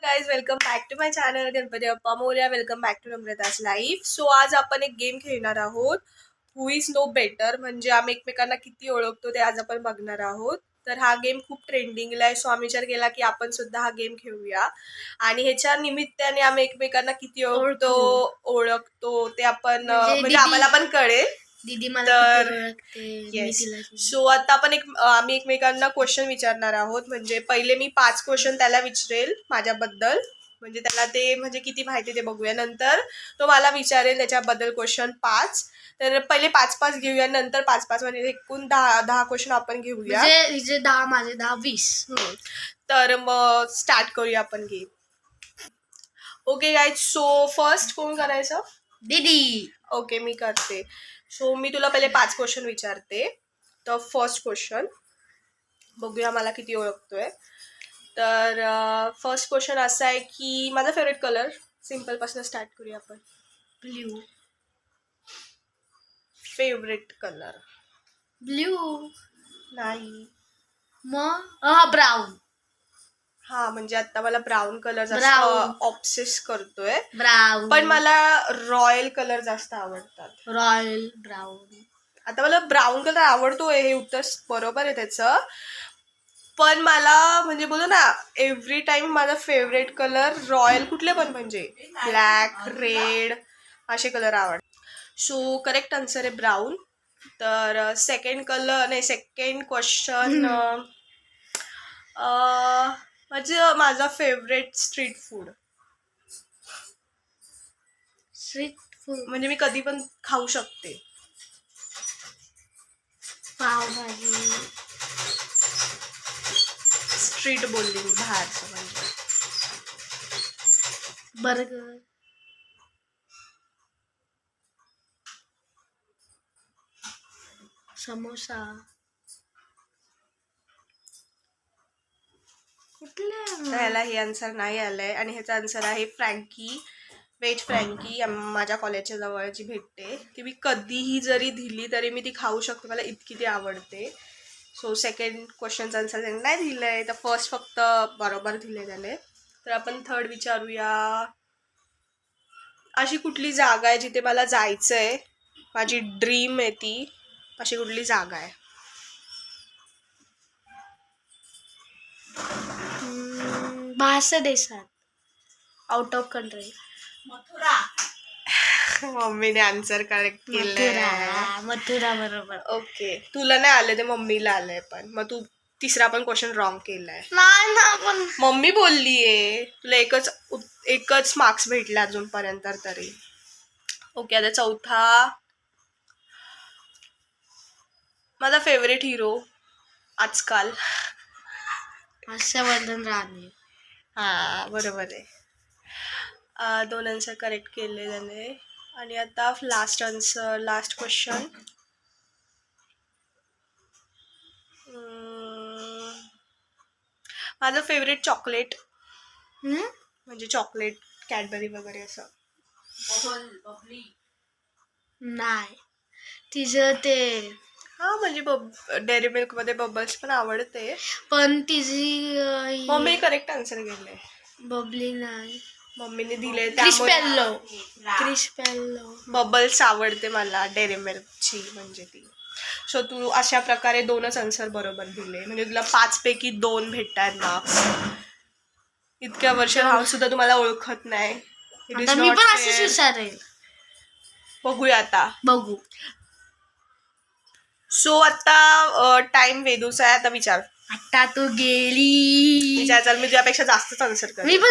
Guys, welcome back to my channel Ganpati अप्पा मोरया. Welcome back to Namrata's life. So आज आपण एक गेम खेळणार आहोत, हु इज नो बेटर. म्हणजे आम्ही एकमेकांना किती ओळखतो ते आज आपण बघणार आहोत. तर हा गेम खूप ट्रेंडिंगला आहे. सो आम्ही विचार केला की आपण सुद्धा हा गेम खेळूया आणि ह्याच्या निमित्ताने आम्ही एकमेकांना किती ओळखतो ते आपण म्हणजे आम्हाला पण कळेल. दीदी मला किती ओळखते. येस. सो आता आपण आम्ही एकमेकांना क्वेश्चन विचारणार आहोत. म्हणजे पहिले मी 5 क्वेश्चन त्याला विचारेल माझ्याबद्दल, म्हणजे त्याला ते म्हणजे किती माहिती ते बघूया. नंतर तो मला विचारेल त्याच्याबद्दल क्वेश्चन 5. तर पहिले 5-5 घेऊया, नंतर 5-5 म्हणजे एकूण 10 क्वेश्चन आपण घेऊया. म्हणजे 10 माझे 10 20. तर मग स्टार्ट करूया आपण game. Okay guys, so first कोण करायचं? दीदी. ओके, मी करते. सो मी तुला पहिले 5 क्वेश्चन विचारते. तर फर्स्ट क्वेश्चन बघूया मला किती ओळखतोय. तर फर्स्ट क्वेश्चन असा आहे की माझा फेवरेट कलर, सिम्पल पासून स्टार्ट करूया आपण. ब्ल्यू. फेवरेट कलर ब्ल्यू नाही. मग ब्राऊन. हा, म्हणजे आता मला ब्राऊन कलर जास्त Brown. ऑब्सेस करतोय. ब्राऊन. पण मला रॉयल कलर जास्त आवडतात. Royal brown. आता मला ब्राऊन कलर आवडतोय, हे उत्तर बरोबर आहे त्याचं. पण मला म्हणजे बोलू ना, एव्हरी टाइम माझा फेवरेट कलर रॉयल कुठले पण, म्हणजे ब्लॅक, रेड असे कलर आवडतात. सो करेक्ट आन्सर आहे ब्राऊन. तर सेकंड क्वेश्चन म्हणजे माझा favourite street food. Street food म्हणजे मी कधी पण खाऊ शकते. पावभाजी. स्ट्रीट बोलली मी, बाहेरचं म्हणजे. बर्गर. समोसा. कुठले? ह्याला हे आन्सर नाही आलंय आणि ह्याचा आन्सर आहे फ्रँकी. व्हेज फ्रँकी माझ्या कॉलेजच्या जवळची भेटते. ती मी कधीही जरी दिली तरी मी ती खाऊ शकते, मला इतकी ती आवडते. सो सेकंड क्वेश्चनचा आन्सर त्याने नाही दिलंय, तर फर्स्ट फक्त बरोबर दिले त्याने. तर आपण थर्ड विचारूया. अशी कुठली जागा आहे जिथे मला जायचं आहे, माझी ड्रीम आहे ती, अशी कुठली जागा आहे? बाहेरच्या देशात, आउट ऑफ कंट्री. मथुरा. मम्मीने आन्सर करेक्ट केलंय. मथुरा बरोबर. ओके, तुला नाही आलं ते मम्मीला आलंय. पण मग तू तिसरा पण क्वेश्चन रॉंग केलाय. नाही ना, पण मम्मी बोललीये तुला एकच मार्क्स भेटला अजूनपर्यंत तरी. ओके, आता चौथा. माझा फेवरेट हिरो आजकाल. हर्षवर्धन राणे. हा, बरोबर आहे. 2 आन्सर करेक्ट केले त्याने. आणि आता लास्ट क्वेश्चन. माझं फेवरेट चॉकलेट, म्हणजे चॉकलेट कॅडबरी वगैरे असं. नाही, तिचं ते हा, म्हणजे डेअरी मिल्क मध्ये बबल्स पण आवडते. पण तिची मम्मी करेक्ट आन्सर गेले. बबली नाही, मम्मीने दिले. क्रिस्पेल्लो. बबल्स आवडते मला, डेअरी मिल्कची म्हणजे ती. सो तू अशा प्रकारे 2च आन्सर बरोबर दिले, म्हणजे तुला 5 पैकी 2 भेटतात मार्क्स. इतक्या वर्ष राहून सुद्धा तुम्हाला ओळखत नाही. मी पण अशीच विचारेल. बघूया आता. बघू. सो आता टाइम वेदूचा आहे. आता विचार. आता तू गेली. विचार, मी तुझ्यापेक्षा जास्तच आन्सर कर. मी पण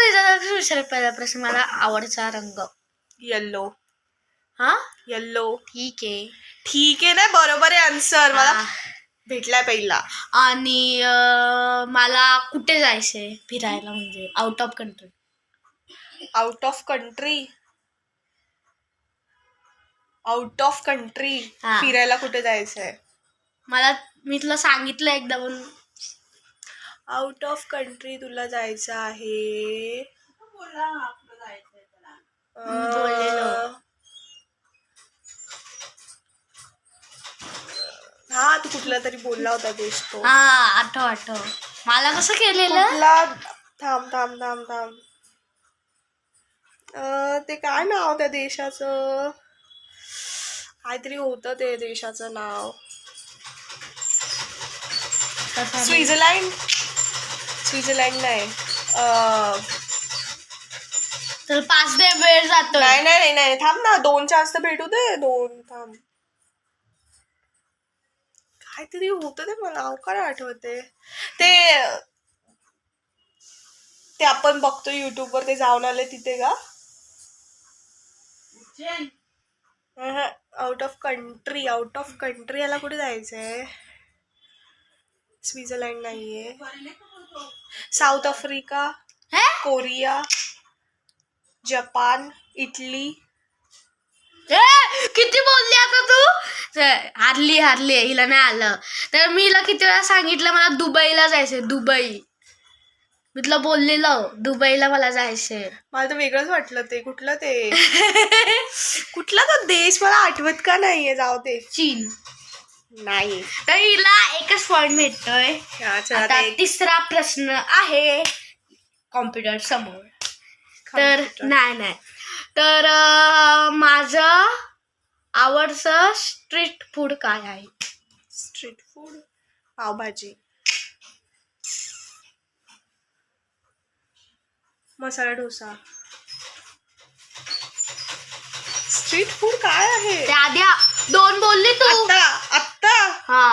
विचार. पहिला प्रश्न, मला आवडचा रंग येल्लो. हा, येल्लो. ठीक आहे. ठीक आहे ना, बरोबर आहे आन्सर. मला भेटलाय पहिला. आणि मला कुठे जायचंय फिरायला, म्हणजे out of country. Out of country. Out of country फिरायला कुठे जायचंय? मी तुला सांगितलं एकदा, पण आउट ऑफ कंट्री तुला जायचं आहे. हा, तू कुठला तरी बोलला होता देश तो. आठव मला कसं केलेलं. थांब. ते काय नाव त्या देशाचं, काहीतरी होतं ते देशाचं नाव. स्वित्झर्लंड. स्वित्झर्लंड नाही. तर 5 दे, वेळ जातो. नाही नाही नाही नाही थांब ना, 2 चान्स तर भेटू दे. 2 थांब. काहीतरी होतं ते, मला नाव काय आठवते. ते आपण बघतो युट्यूब वर, ते जाऊन आले तिथे का? Out of country. Out of country याला कुठे जायचंय? स्वित्झर्लंड नाहीये. साऊथ आफ्रिका, हे? Korea, Japan, Italy. ए, किती बोलली आता तू? हारली हिला नाही आलं. तर मी हिला किती वेळा सांगितलं मला दुबईला जायचंय. दुबई मी तुला बोललेलं दुबईला मला जायचंय. मला तर वेगळंच वाटलं ते. कुठलं ते कुठला तो देश मला आठवत का नाहीये. जाऊ दे. चीन. नाही. तर हिला एकच पॉइंट भेटतोय. हा, चला आता ते. तिसरा प्रश्न आहे कॉम्प्युटर समोर. तर नाही तर माझं आवडतं स्ट्रीट फूड काय आहे? Street food, pav bhaji, masala dosa. Street food काय आहे? ते आधी 2 बोलली तू. आत्ता हा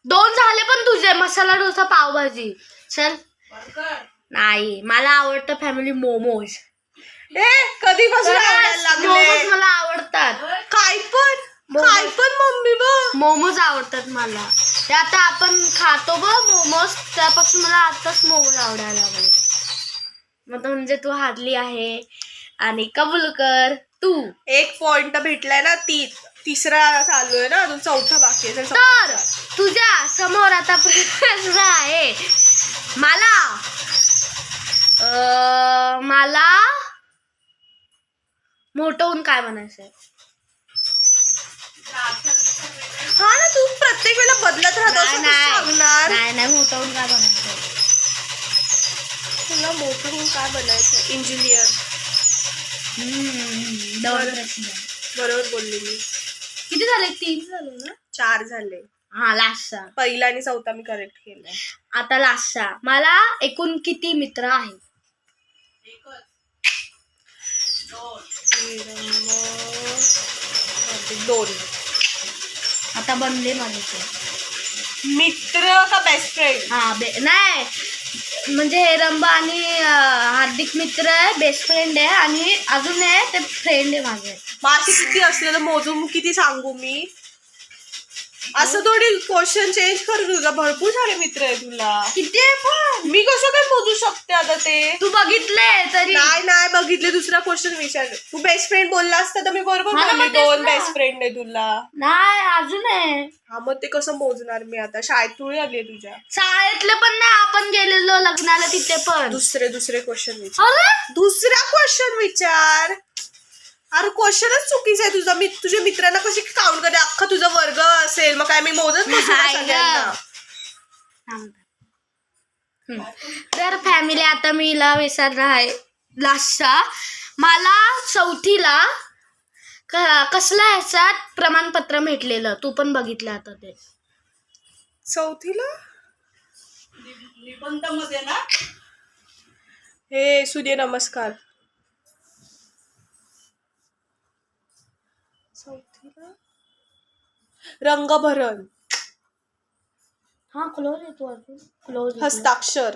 2 झाले पण तुझे. मसाला डोसा, पावभाजी. चल. नाही, मला आवडतं फॅमिली मोमोज. कधीपासून आवडायला लागले? मोमोज मला आवडतात. काय पण मम्मी बघ. मोमोज आवडतात मला. ते आता आपण खातो बघ मोमोज, त्यापासून मला आताच मोमोज आवडायला लागले. म्हणजे तू हारली आहे आणि कबूल कर तू. 1 पॉइंट भेटलाय ना. तिसरा चालू आहे ना, अजून चौथा बाकी आहे. तर तुझ्या समोर आता प्रश्न आहे. मला मोठं होऊन काय बनायचंय? हा ना, तू प्रत्येक वेळेला बदलत राहतो असं तू सांगणार. नाही मोठं होऊन काय बनायचंय? तुला मोठं होऊन काय बनायचं? इंजिनियर. 2 प्रश्न. बरोबर बोलली मी. किती झाले? 3 झाले ना? 4 झाले. हा, लास्टचा. पहिला आणि चौथा मी करेक्ट केलाय. आता लास्टचा. मला एकूण किती मित्र आहेत? 2. आता बनले माझे ते. मित्र का बेस्ट फ्रेंड? हा नाही, म्हणजे हेरंबा आणि हार्दिक मित्र आहे, बेस्ट फ्रेंड आहे, आणि अजून आहे ते फ्रेंड आहे माझे. माझे किती असले तर मोजून किती सांगू मी? असं थोडी क्वेश्चन चेंज कर. तुझा भरपूर सारे मित्र आहे तुला. किती आहे पण? मी कसं काय मोजू शकते आता ते? तू बघितले तरी? नाही बघितले. दुसरा क्वेश्चन विचार. तू बेस्ट फ्रेंड बोलला असता तर मी बरोबर बोलली. 2 बेस्ट फ्रेंड आहे तुला. नाही, अजून आहे. हा, मग ते कसं मोजणार मी आता? शाळेत थोडी आली तुझ्या. शाळेतले पण नाही, आपण गेलेलो लग्नाला तिथे पण. दुसरे क्वेश्चन विचार. दुसरा क्वेश्चन विचार. अरे क्वेश्चनच चुकीचं आहे तुझा. मी तुझ्या मित्रांना कशी काउंट करते? अख्खा तुझा वर्ग असेल, मग काय मी मोजत नसते का सगळ्यांना? तर फॅमिली, आता मी हिला विचारणार आहे लास्टचा. मला चौथीला कसला ह्याच्यात प्रमाणपत्र भेटलेलं? तू पण बघितलं आता ते. चौथीला निबंधामध्ये ना, हे सूर्य नमस्कार. चौथीला रंगभरण. हा, क्लोज येतो अजून. क्लोज. हस्ताक्षर.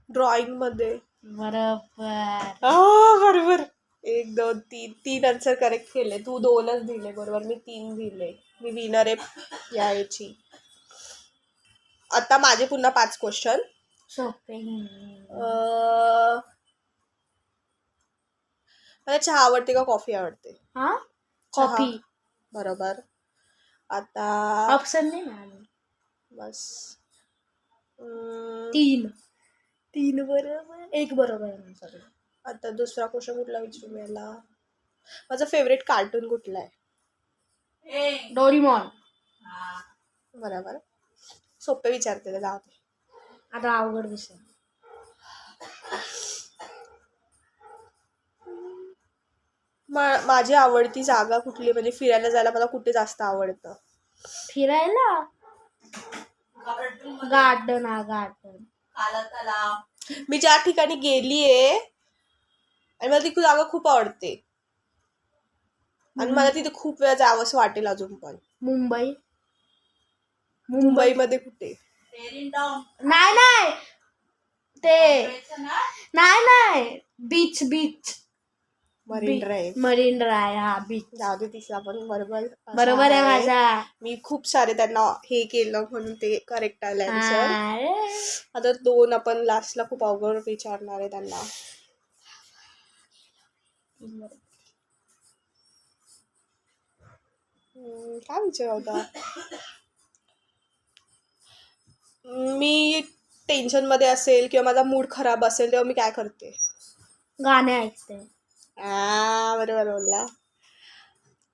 ड्रॉइंग मध्ये. बरोबर. 1 2 3 आन्सर करेक्ट केले. तू 2च दिले बरोबर. मी 3 दिले. मी विनर आहे याची. आता माझे पुन्हा 5 क्वेश्चन. सोपे. मला चहा आवडते का कॉफी आवडते? हा, कॉफी. बरोबर. आता ऑप्शन नाही ना. बस 3 बरोबर, 1 बरोबर आहे. आता दुसरा क्वेश्चन कुठला विचारू याला? माझा फेवरेट कार्टून कुठला आहे? डोरेमॉन. बरोबर. सोपे विचारते. जाऊ दे. आता अवघड विषय. माझी आवडती जागा कुठली, म्हणजे फिरायला जायला मला कुठे जास्त आवडतं? फिरायला गार्डन मी ज्या ठिकाणी गेलीये आणि मला ती जागा खूप आवडते आणि मला तिथे खूप वेळा जावंसं वाटेल अजून पण. मुंबई मुंबईमध्ये कुठे? नाही ते नाही बीच मरीन ड्राईव्ह हा बीच. जाऊ दे, तिसरा पण बरोबर बरोबर आहे माझा. मी खूप सारे त्यांना हे केलं म्हणून ते करेक्ट आलं आन्सर. अरे. आता 2 आपण लास्टला खूप अवघड विचारणार आहे त्यांना. काय विचार होता? मी टेन्शन मध्ये असेल किंवा माझा मूड खराब असेल तेव्हा मी काय करते? गाणे ऐकते. बरोबर बोलला.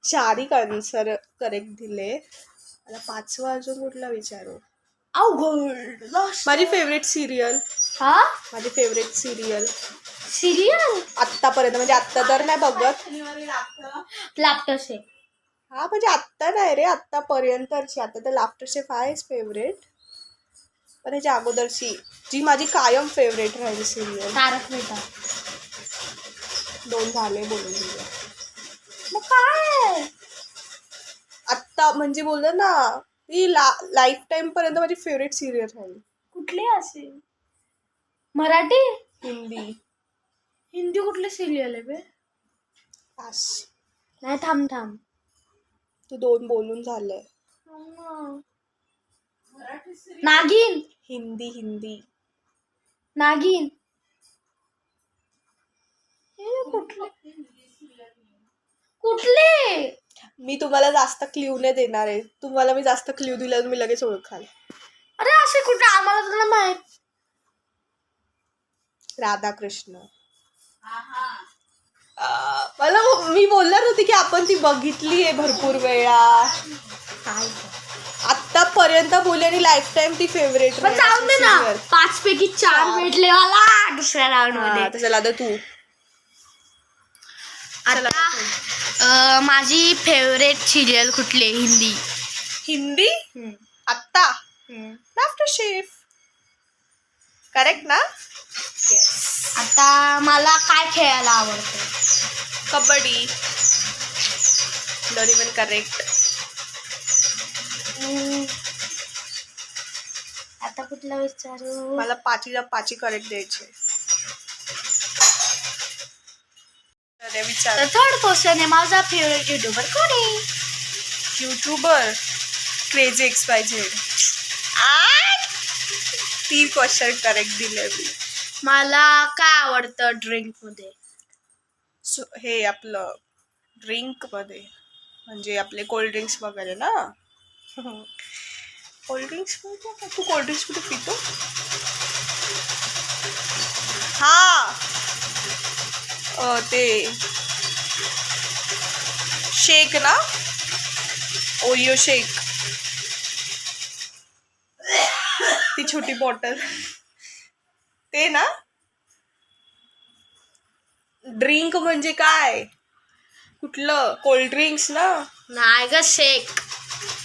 4 आन्सर करेक्ट दिले. मला 5वा अजून कुठला विचारू? अवघड. माझी फेवरेट सिरियल. माझी फेवरेट सिरियल आत्तापर्यंत, म्हणजे आत्ता तर नाही बघत. Laughter chef. म्हणजे आत्ता नाही रे, आत्तापर्यंतची. आता तर लाफ्टर शेफ आहेच फेवरेट, पण ह्याच्या अगोदरची जी माझी कायम फेवरेट राहील सिरियल तारक मेहता. 2 झाले बोलून दिले. मग काय आत्ता म्हणजे बोललं ना, ती लाईफ टाइम पर्यंत माझी फेवरेट सिरियल राहील. कुठली असेल? मराठी? हिंदी कुठले सिरियल आहे बे? पास. नाही थांब तू 2 बोलून झालंय. नागिन. हिंदी नागिन. कुठले? मी तुम्हाला जास्त क्ल्यू नाही देणार आहे. तुम्हाला मी जास्त क्ल्यू दिला मी लगेच ओळखाल. अरे असे कुठे? आम्हाला तुला माहित. राधाकृष्ण. मला मी बोलणार होती की आपण ती बघितली आहे भरपूर वेळा. काय आतापर्यंत बोलली आणि लाईफ टाइम ती फेवरेट. पण जाऊन दे ना, 5 पैकी 4 भेटले मला दुसऱ्या राऊंड मध्ये. चला आता तू. आता माझी फेवरेट सिरियल कुठली? हिंदी. आत्ता लाफ्टर शेफ. करेक्ट ना? आता मला काय खेळायला आवडतं? कबड्डी. Don't even correct. आता कुठला विचारू? मला 5 करेक्ट द्यायचे. तर थर्ड क्वेश्चन आहे, माझा फेवरेट युट्यूबर कोण आहे? YouTuber crazy XYZ. 3 question correct दिले मी. मला काय आवडतं ड्रिंक मध्ये? हे आपलं ड्रिंक मध्ये म्हणजे आपले कोल्ड ड्रिंक्स वगैरे ना. कोल्ड ड्रिंक्स मध्ये तू कोल्ड ड्रिंक्स कुठे पितो? ते शेक ना, ओरिओ शेक. ती छोटी बॉटल ते ना. ड्रिंक म्हणजे काय? कुठलं? कोल्ड ड्रिंक्स ना. नाही ग,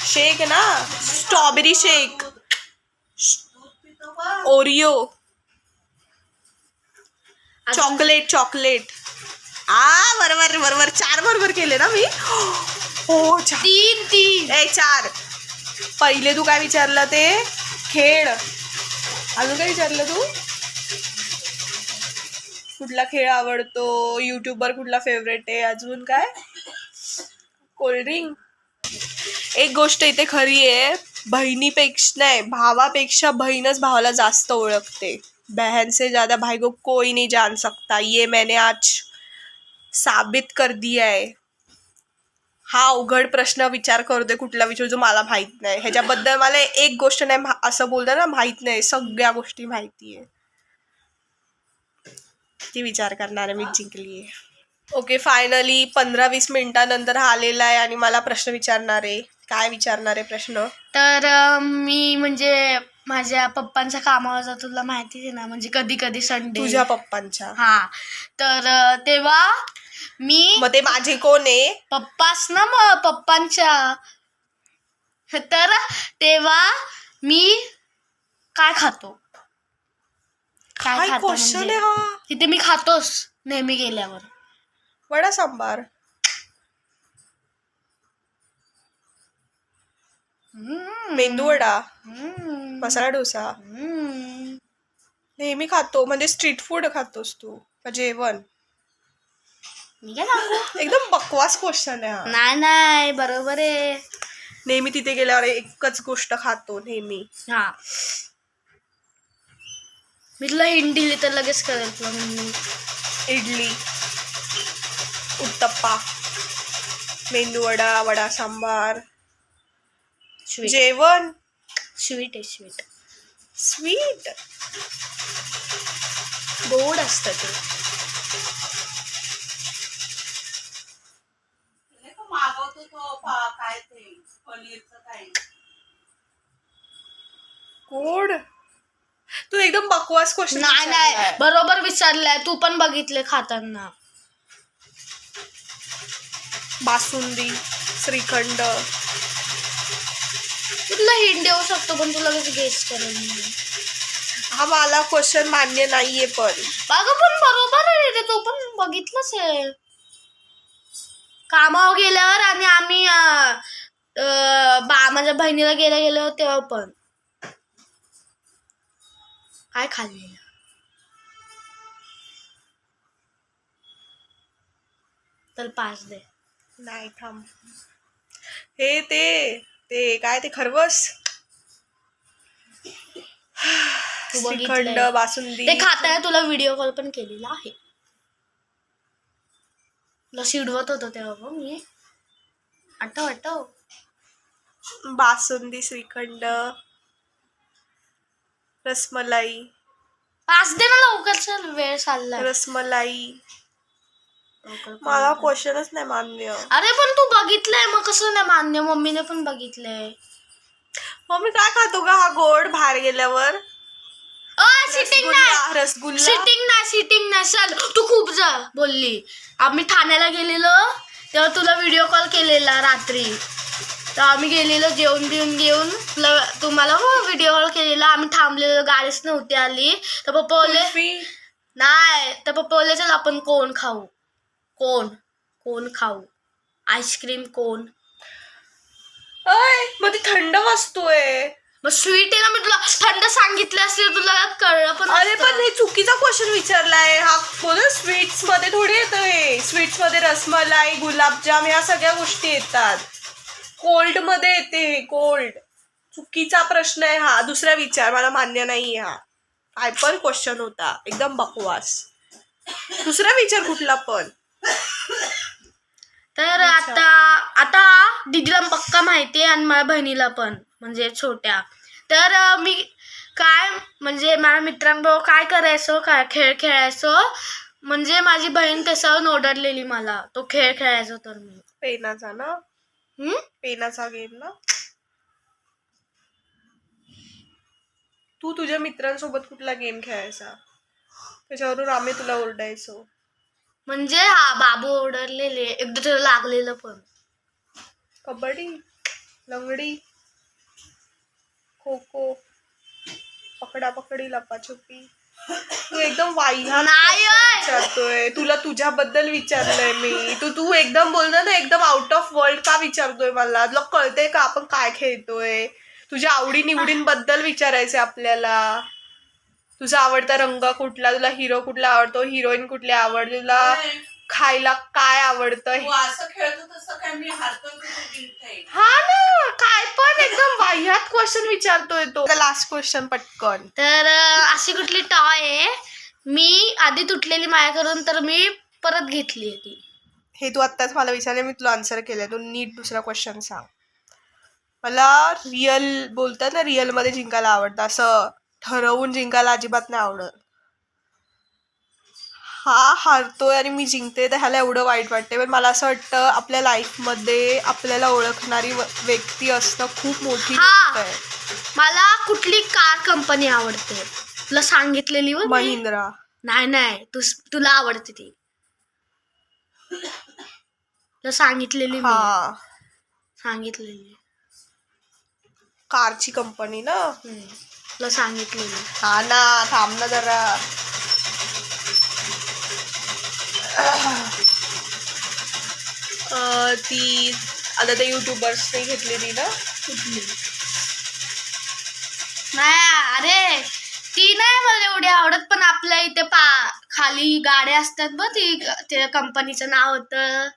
शेक ना. स्ट्रॉबेरी शेक, ओरिओ, चॉकलेट. बरोबर 4 बरोबर केले ना मी. हो 3. 4. पहिले तू काय विचारलं? ते खेळ. अजून काय विचारलं तू? कुठला खेळ आवडतो? युट्यूबर कुठला फेवरेट आहे? अजून काय? कोल्ड्रिंक. एक गोष्ट इथे खरी आहे, भावापेक्षा बहीणच भावाला जास्त ओळखते. बहन से ज्यादा भाई को कोई नहीं जान सकता, ये मैंने आज साबित कर दिया है. हा अवघड प्रश्न विचार करतोय, कुठला विचार जो मला माहित नाही. ह्याच्याबद्दल मला एक गोष्ट नाही असं बोलतं ना, माहित नाही. सगळ्या गोष्टी माहिती आहे. ती विचार करणार मी जिंकली आहे. ओके, फायनली 15-20 मिनिटांनंतर हा आलेला आहे आणि मला प्रश्न विचारणार आहे. काय विचारणार आहे प्रश्न? तर मी म्हणजे माझ्या पप्पांच्या कामावर जातो, तुला माहितीच आहे ना, म्हणजे कधी कधी संडे. तुझ्या पप्पांच्या? हा. तर तेव्हा मी मग ते माझे कोण आहे? पप्पाच ना, मग पप्पांच्या. तर तेव्हा मी काय खातो, काय खातो क्वेश्चन आहे म्हणजे हा? तिथे मी खातोच नेहमी गेल्यावर. वडा सांबार. मेंदू वडा. मसाला डोसा. नेहमी खातो म्हणजे स्ट्रीट फूड खातोस तू का जेवण? मी काय सांगू? एकदम बकवास क्वेश्चन आहे हा. नाही बरोबर आहे. नेहमी तिथे गेल्यावर एकच गोष्ट खातो नेहमी. हा, मी तुला हिंट दिली तर लगेच कळेल तुला. मम्मी इडली, उत्तप्पा, मेंदू वडा, वडा सांबार. स्वीट जेवण स्वीट आहे, स्वीट स्वीट. गोड असतं ते. मागवतो तो काय ते पनीरचं काय. गोड. तू एकदम बकवास क्वेश्चन. नाही बरोबर विचारलंय, तू पण बघितले खाताना. बासुंदी, श्रीखंड. तुला हिंट देऊ शकतो पण तू लगेच गेस करेल. हा मला क्वेश्चन मान्य नाहीये पण. बाबा पण बरोबर आहे रे, तो पण बघितलंच आहे कामावर गेल्यावर. आणि आम्ही माझ्या बहिणीला गेल्यावर तेव्हा पण काय खाल्लेलं. तर 5 दे. नाही थांब. हे ते काय ते खरवस, तू श्रीखंड, बघितलंय. बासुंदी. ते खाताना तुला व्हिडिओ कॉल पण केलेला आहे. तुला शिडवत होतो तेव्हा पण मी. आठव. बासुंदी, श्रीखंड, रसमलाई. 5 दे ना लवकर, चल वेळ चाललाय. रसमलाई. लवकर मला पण. क्वेश्चनच नाही मान्य. अरे पण तू बघितलंय मग कसं नाही मान्य. मम्मीने पण बघितलंय. मम्मी काय खातो का हा गोड बाहेर गेल्यावर? सिटिंग नाही, रसगुल्ला. सिटिंग नाही. चल तू खूप बोलली. आम्ही ठाण्याला गेलेलो तेव्हा तुला व्हिडिओ कॉल केलेला रात्री. तर आम्ही गेलेलो जेवण घेऊन तुम्हाला व्हिडिओ कॉल केलेला. आम्ही थांबलेलो, गाडीच नव्हती आली. तर पप्पा बोलले नाही. तर पप्पा बोलले चल आपण कोण खाऊ. कोण खाऊ आईस्क्रीम कोण. मग ती थंड वस्तू आहे. मग स्वीट आहे ना, मी तुला थंड सांगितलं असते तुला कळलं पण. अरे पण हे चुकीचा क्वेश्चन विचारलाय हा. बोल स्वीट्स मध्ये थोडी येतोय. स्वीट्स मध्ये रसमलाई, गुलाबजाम ह्या सगळ्या गोष्टी येतात. कोल्ड मध्ये येते कोल्ड. चुकीचा प्रश्न आहे हा. दुसरा विचार, मला मान्य नाही हा. काय पण क्वेश्चन होता, एकदम बकवास. दुसरा विचार कुठला पण. तर आता दीदीला पक्का माहिती आहे आणि माझ्या बहिणीला पण, म्हणजे छोट्या. तर मी काय म्हणजे माझ्या मित्रांबरोबर काय करायचो, काय खेळ खेळायचो. म्हणजे माझी बहीण त्याच्यावर ओरडलेली मला, तो खेळ खेळायचो. तर मी पेनाचा ना, पेनाचा गेम ना. तू तुझ्या मित्रांसोबत कुठला गेम खेळायचा त्याच्यावरून आम्ही तुला ओरडायचो. म्हणजे हा बाबू ओरडलेले, एकदा त्याला लागलेलं पण. कबड्डी, लंगडी, खो खो, पकडा पकडी, लपाछुपी. तू एकदम वाह्यात विचारतोय. तुला तुझ्याबद्दल विचारलंय मी. तू एकदम बोलणार ना, एकदम आउट ऑफ वर्ल्ड का विचारतोय मला. तुला कळतंय का आपण काय खेळतोय? तुझ्या आवडी निवडींबद्दल विचारायचंय आपल्याला. तुझा आवडता रंग कुठला, तुला हिरो कुठला आवडतो, हिरोईन कुठली आवडते, तुला खायला काय आवडतं. तू असं खेळतो तसं काय मी हारतोय की तू जिंकतोय? हा ना, काय पण एकदम वाह्यात क्वेश्चन विचारतोय तो. लास्ट क्वेश्चन पटकन. तर अशी कुठली टॉय आहे मी आधी तुटलेली माझ्याकडून, तर मी परत घेतली ती. हे तू आत्ताच मला विचारले, मी तुला आन्सर केलंय. तू नीट दुसरा क्वेश्चन सांग मला. रिअल बोलतात ना, रिअल मध्ये जिंकायला आवडतं, असं ठरवून जिंकायला अजिबात नाही आवडत. हा हारतोय आणि मी जिंकते तर ह्याला एवढं वाईट वाटते. पण मला असं वाटतं आपल्या लाईफमध्ये आपल्याला ओळखणारी व्यक्ती असणं खूप मोठी हा. गोष्ट आहे. मला कुठली कार कंपनी आवडते तुला सांगितलेली वर मी. महिंद्रा. नाही तुला आवडते ती तुला सांगितलेली मी. हा सांगितलेली कारची कंपनी ना. तुला सांगितलेली. हा ना, थांब ना जरा. ती आता त्या युट्यूबर्सने घेतलेली ना. कुठली नाही अरे ती नाही मला एवढी आवडत. पण आपल्या इथे खाली गाड्या असतात बघ ती त्या कंपनीचं नाव होतं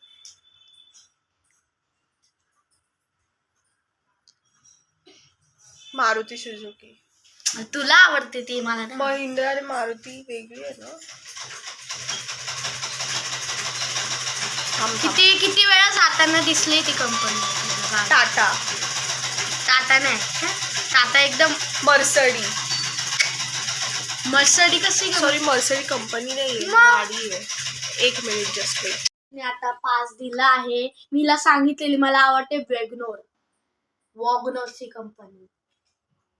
मारुती सुझुकी. तुला आवडते ती मला नाही. महिंद्रा आणि मारुती वेगळी आहे ना. किती वेळा जाताना दिसली ती कंपनी. टाटा. टाटा नाही टाटा एकदम मर्सडी कशी सॉरी मर्सडी कंपनी नाही मग? गाडी आहे. 1 मिनिट जस्ट वेट. मी आता 5 दिला आहे. मीला सांगितलेली मला आवडते वॉगनोरची कंपनी.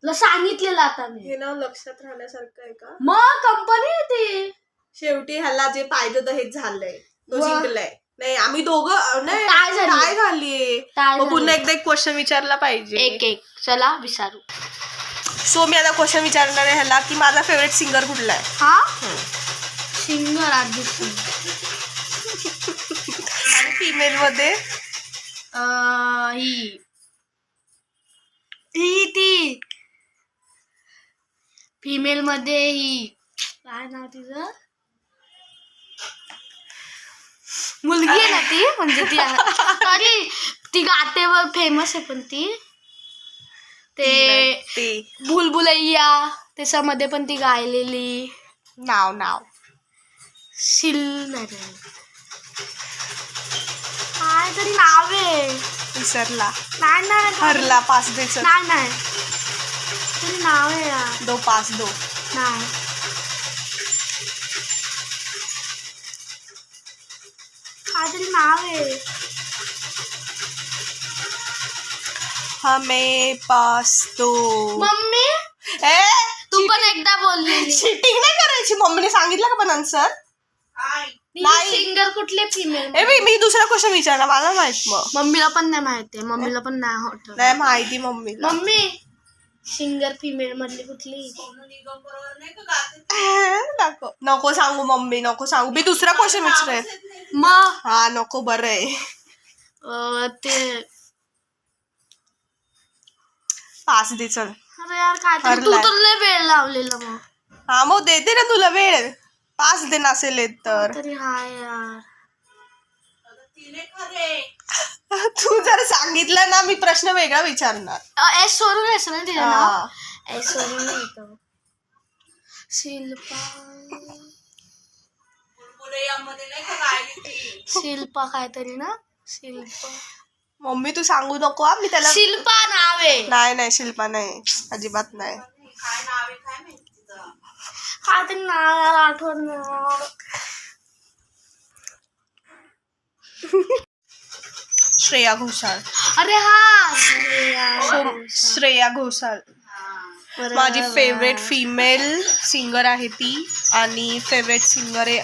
तुला सांगितलेलं आता मी. हे नाव लक्षात राहण्यासारखं आहे का. मग कंपनी आहे ती. शेवटी ह्याला जे पाहिजे होतं हेच झालंय. तो वा. जिंकलाय. नाही आम्ही दोघं नाही काय झाली? काय झालीये. काय मग पुन्हा झाली? एकदा एक क्वेश्चन विचारला पाहिजे. एक चला विचारू. सो मी आता क्वेश्चन विचारणार आहे ह्याला की माझा फेवरेट सिंगर कुठला आहे. हा सिंगर अरिजित सिंग. आणि फिमेल मध्ये ही ती फिमेल मध्ये ही काय नाव तिचं मुलगी आहे ना ती म्हणजे ती सॉरी ती गाते व फेमस आहे पण ती ते बुलबुलैया त्याच्यामध्ये पण ती गायलेली. नाव नाही काय तरी नाव आहे विसरला. नाही हरला. 5 दे चल. नाही तरी नाव आहे यार. 2 5 2. नाही काय तरी नाव आहे. हमें पास दो. मम्मी ए तू पण एकदा बोललेली चिटिंग नाही करायची. मम्मीने सांगितलं का पण आन्सर. नाही. सिंगर कुठले फिमेल. मी दुसरा क्वेश्चन विचारला मला माहित. मग मम्मीला पण नाही माहिती. मम्मीला पण नाही होत. नाही माहिती मम्मीला. मम्मी सिंगर फिमेल मधली कुठली. सोनू निगम बरोबर नाही का गाते. नको सांगू मम्मी नको सांगू. मी दुसरा क्वेश्चन विचारेन. मग हा नको बरं आहे. ते पास दे चल. अरे यार काय तरी तू तर लय वेळ लावलेला मग. हा मग देते ना तुला वेळ. 5 दे नसेल येत तर. तरी हाय यार तिने खरे तू जर सांगितलं ना मी प्रश्न वेगळा विचारणार. एस वरून येस ना तिचं हा. नाव. एस वरून येतं. शिल्पा बुलबुलैयामध्ये नाही का गायली ती. शिल्पा काहीतरी ना शिल्पा मम्मी तू सांगू नको हा. मी त्याला शिल्पा नाव आहे. नाही शिल्पा नाही अजिबात नाही. काय नाव आहे काय माहिती तिचं. काहीतरी नाव यार आठवण नाही. श्रेया घोषाल. अरे हा श्रेया घोषाल माझी फेवरेट फिमेल सिंगर आहे ती. आणि फेवरेट सिंगर आहे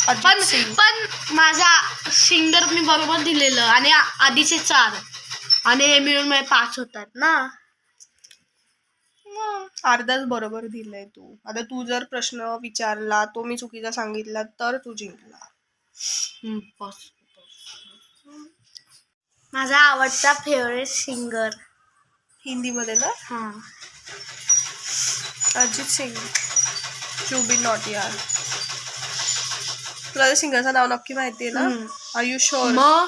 अरिजित सिंग. पण माझा सिंगर मी बरोबर दिलेलं आणि आधीचे 4 आणि हे मिळून माझे 5 होतात ना. अर्धाच बरोबर दिलंय तू. आता तू जर प्रश्न विचारला तो मी चुकीचा सांगितला तर तू जिंकला. माझा आवडता फेवरेट सिंगर हिंदी मध्ये ना हा अरिजित सिंग. जुबिन नौटियाल. तुला त्या सिंगरचं नाव नक्की माहितीये ना. Are you sure. मग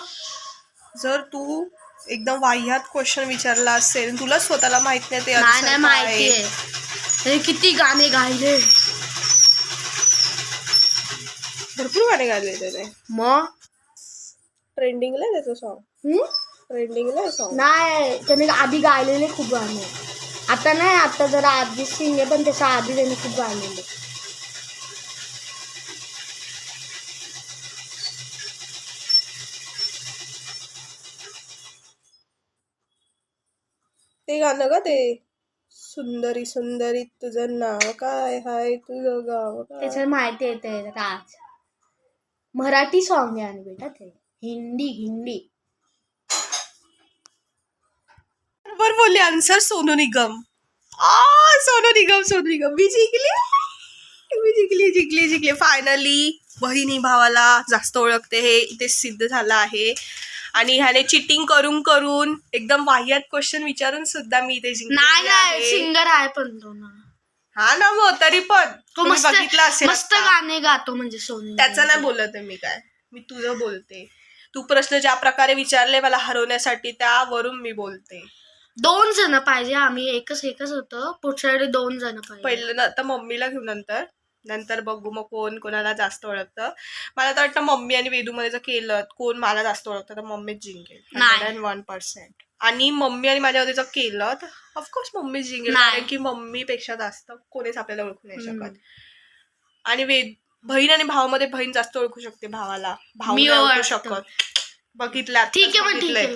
जर तू एकदम वाह्यात क्वेश्चन विचारला असेल तुला स्वतःला माहित नाही ते नाही answer काय माहितीये. हे किती गाणे गायले. भरपूर गाणे गायले त्याने. मग ट्रेंडिंगला आहे त्याचं सॉन्ग. ट्रेंडिंगला आहे सॉन्ग. नाही त्याने आधी गायलेले खूप गाणे. आता नाही आता जरा अरिजित सिंग आहे पण त्याच्या आधी त्याने खूप गायलेले. ते गाणं का ते सुंदरी सुंदरी तुझं नाव काय हाय तुझं गाव काय. त्याचं माहिती येते राज. मराठी सॉन्ग आहे आणि बेटा ते हिंदी. बरोबर बोलले आन्सर सोनू निगम. सोनू निगम मी जिंकली फायनली. बहिणी भावाला जास्त ओळखते हे इथे सिद्ध झालं आहे. आणि ह्याने चिटिंग करून एकदम वाह्यात क्वेश्चन विचारून सुद्धा मी इथे जिंकली नाही आहे. सिंगर आहे पण तो ना. हा ना मग तरी पण तो तुम्ही मस्त बघितलं असेल मस्त आता. गाणे गातो म्हणजे सोनू. त्याचं नाही बोलत आहे मी काय. मी तुझं बोलते. तू प्रश्न ज्या प्रकारे विचारले मला हरवण्यासाठी त्यावरून मी बोलते. 2 जण पाहिजे. आम्ही एकच होतं. पुढच्या वेळी 2 जण पाहिजे. पहिलं ना आता मम्मीला घेऊ नंतर बघू मग कोण कोणाला जास्त ओळखतं. मला तर वाटतं मम्मी आणि वेदूमध्ये जर केलं कोण मला जास्त ओळखतं तर मम्मीच जिंकेल. नाही. 101%. आणि मम्मी आणि माझ्यामध्ये जर केलं तर ऑफकोर्स मम्मी जिंकेल. नाही. कारण की मम्मीपेक्षा जास्त कोणीच आपल्याला ओळखू नाही शकत. आणि बहीण आणि भावामध्ये बहीण जास्त ओळखू शकते भावाला. भाऊ मी नाही ओळखू ओळखतो. शकत. बघितलं ठीक आहे मग ठीक आहे.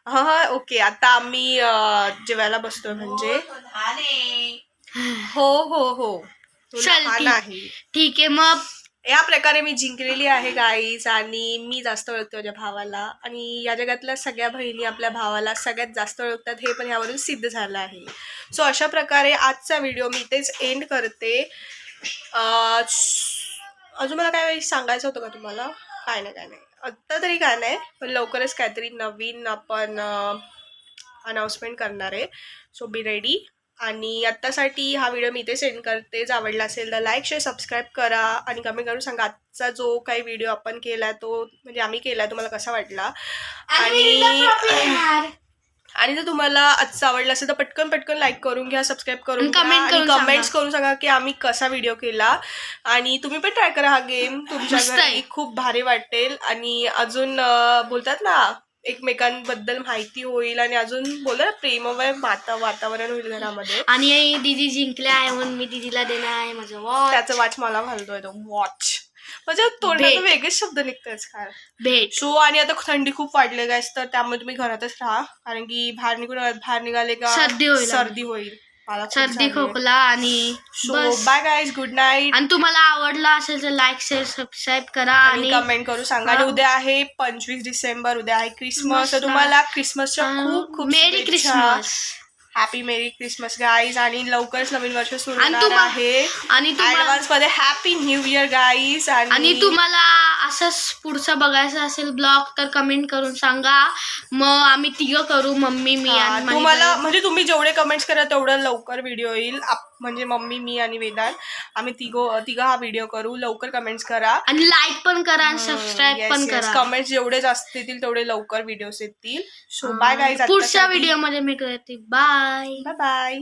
हा ओके. आता आम्ही जेवायला बसतोय म्हणजे तो लहान आहे. हो तो चल, लहान ठीक. आहे. ठीक आहे मग. या प्रकारे मी जिंकलेली आहे गाईज. आणि मी जास्त ओळखते माझ्या भावाला. आणि या जगातल्या सगळ्या बहिणी आपल्या भावाला सगळ्यात जास्त ओळखतात हे पण यावरून सिद्ध झालं आहे. सो अशा प्रकारे आजचा व्हिडिओ मी इथेच एंड करते. अजून मला काय सांगायचं होतं का तुम्हाला? काय नाही आत्ता तरी काय नाही. पण लवकरच काहीतरी नवीन आपण अनाउन्समेंट करणार आहे. So be ready. आणि आत्तासाठी हा व्हिडिओ मी इथे सेंड करते. जर आवडला असेल तर लाईक शेअर सबस्क्राईब करा आणि कमेंट करून सांगा आजचा जो काही व्हिडिओ आपण केला तो म्हणजे आम्ही केला तुम्हाला कसा वाटला. आणि जर तुम्हाला आजचा आवडला असेल तर पटकन लाईक करून घ्या, सबस्क्राईब करून घ्या आणि कमेंट्स करून सांगा की आम्ही कसा व्हिडिओ केला. आणि तुम्ही पण ट्राय करा हा गेम. तुमच्या घरी खूप भारी वाटेल. आणि अजून बोलतात ना एकमेकांबद्दल माहिती होईल आणि अजून बोला प्रेममय वातावरण होईल घरामध्ये. आणि दीदी जिंकले आहे म्हणून मी दीदीला देणार आहे माझं वॉच. त्याचं वॉच मला घालतोय तो वॉच. म्हणजे तोंडातून वेगळेच शब्द निघतायच काय. भेट. सो आणि आता थंडी खूप वाढले गायस तर त्यामुळे तुम्ही घरातच राहा. कारण की बाहेर निघाले का सर्दी होईल. सर्दी खोकला आणि so bye guys. Good night. आणि तुम्हाला आवडला असेल तर लाईक शेअर सबस्क्राईब करा आणि कमेंट करून सांगा. आणि उद्या आहे 25 डिसेंबर. उद्या आहे क्रिसमस. तर तुम्हाला क्रिसमसच्या खूप मेरी क्रिसमस. हॅपी मेरी क्रिसमस गाईज. आणि लवकरच नवीन वर्ष सुरू होणार आहे. आणि ऍडव्हान्स मध्ये हॅपी न्यू इयर गाईज. आणि तुम्हाला असंच पुढचं बघायचं असेल ब्लॉग तर कमेंट करून सांगा. मग आम्ही तिघं करू. मम्मी मी आणि तुम्हाला म्हणजे तुम्ही जेवढे कमेंट्स करा तेवढं लवकर व्हिडिओ येईल. म्हणजे मम्मी मी आणि वेदांत आम्ही तिघं हा व्हिडिओ करू. लवकर कमेंट्स करा आणि लाईक पण करा आणि सबस्क्राईब पण करा. कमेंट्स जेवढे जास्त येतील तेवढे लवकर व्हिडिओज येतील. So bye guys. पुढच्या व्हिडिओ मध्ये मी करते. Bye bye.